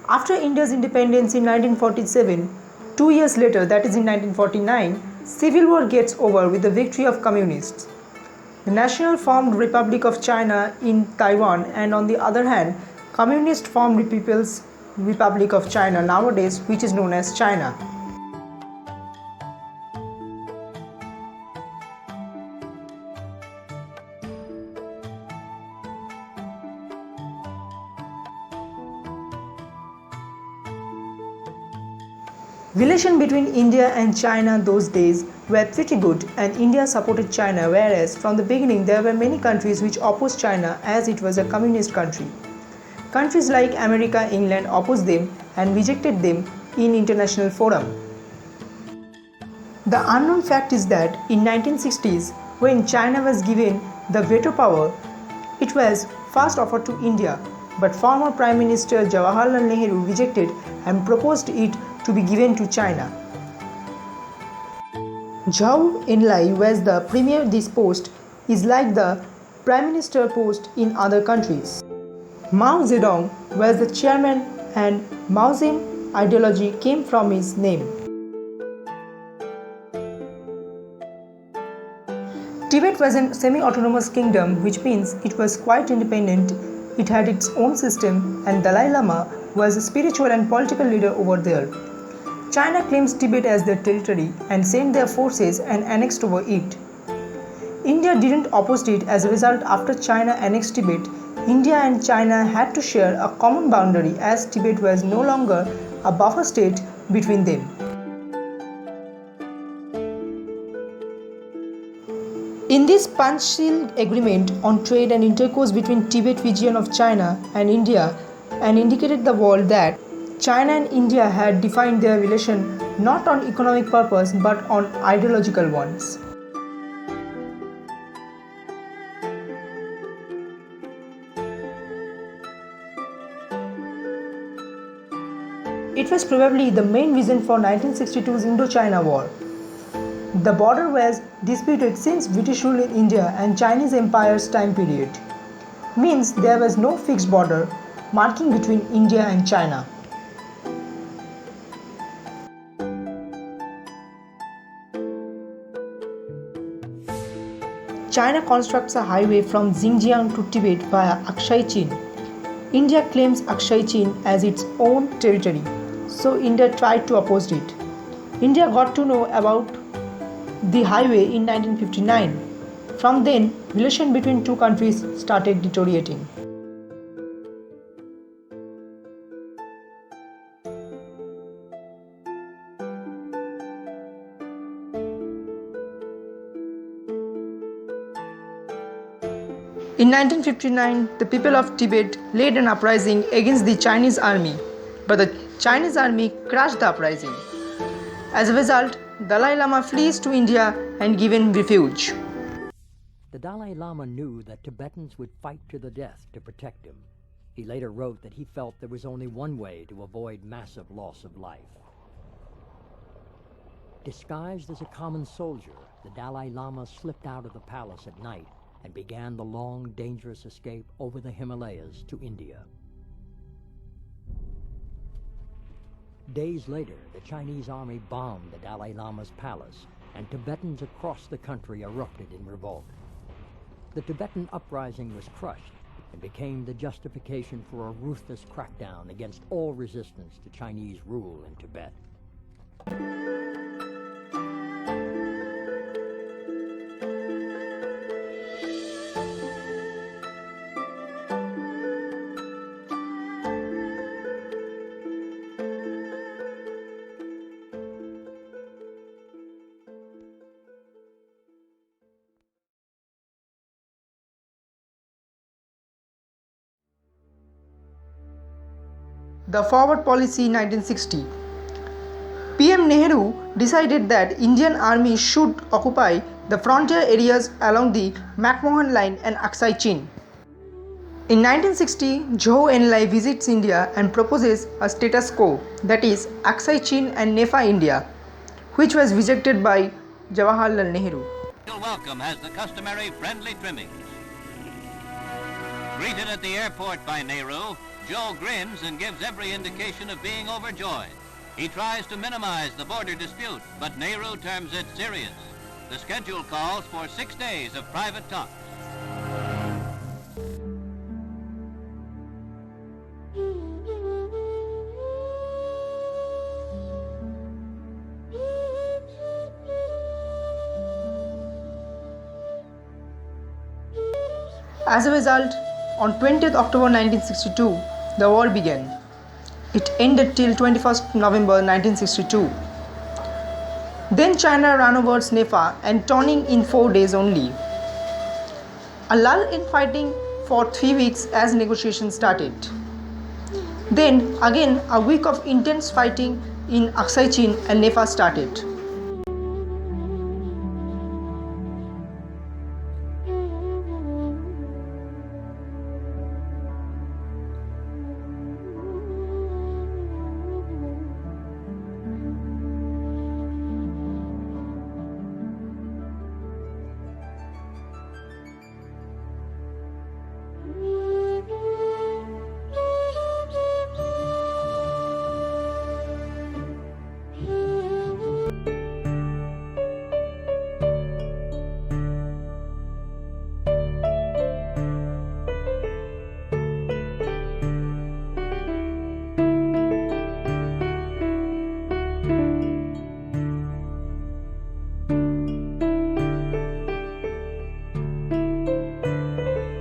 After India's independence in 1947, 2 years later, that is in 1949, civil war gets over with the victory of communists. The national formed Republic of China in Taiwan, and on the other hand, communist formed People's Republic of China nowadays, which is known as China. Relations between India and China those days were pretty good, and India supported China, whereas from the beginning there were many countries which opposed China as it was a communist country. Countries like America, England opposed them and rejected them in international forum. The unknown fact is that in 1960s, when China was given the veto power, it was first offered to India, but former Prime Minister Jawaharlal Nehru rejected and proposed it to be given to China. Zhou Enlai was the premier. This post is like the Prime Minister post in other countries. Mao Zedong was the chairman, and Maoism ideology came from his name. Tibet was a semi-autonomous kingdom, which means it was quite independent. It had its own system, and Dalai Lama was a spiritual and political leader over there. China claims Tibet as their territory and sent their forces and annexed over it. India didn't oppose it. As a result, after China annexed Tibet, India and China had to share a common boundary, as Tibet was no longer a buffer state between them. In this Panchshil agreement on trade and intercourse between Tibet region of China and India, and indicated the world that China and India had defined their relation not on economic purpose but on ideological ones. It was probably the main reason for 1962's Indo-China war. The border was disputed since British rule in India and Chinese Empire's time period. Means there was no fixed border marking between India and China. China constructs a highway from Xinjiang to Tibet via Aksai Chin. India claims Aksai Chin as its own territory, so India tried to oppose it. India got to know about the highway in 1959. From then, relations between two countries started deteriorating. In 1959, the people of Tibet led an uprising against the Chinese army, but the Chinese army crushed the uprising. As a result, Dalai Lama flees to India and given refuge. The Dalai Lama knew that Tibetans would fight to the death to protect him. He later wrote that he felt there was only one way to avoid massive loss of life. Disguised as a common soldier, the Dalai Lama slipped out of the palace at night and began the long, dangerous escape over the Himalayas to India. Days later, the Chinese army bombed the Dalai Lama's palace, and Tibetans across the country erupted in revolt. The Tibetan uprising was crushed and became the justification for a ruthless crackdown against all resistance to Chinese rule in Tibet. The Forward Policy 1960. PM Nehru decided that Indian army should occupy the frontier areas along the McMahon Line and Aksai Chin. In 1960, Zhou Enlai visits India and proposes a status quo, that is Aksai Chin and Nefa India, which was rejected by Jawaharlal Nehru. Welcome has the customary friendly trimmings. Greeted at the airport by Nehru, Joe grins and gives every indication of being overjoyed. He tries to minimize the border dispute, but Nehru terms it serious. The schedule calls for 6 days of private talks. As a result, on 20th October 1962, the war began. It ended till 21st November 1962. Then China ran over Sneha and Toning in 4 days only. A lull in fighting for 3 weeks as negotiations started. Then again a week of intense fighting in Aksai Chin and Nefa started.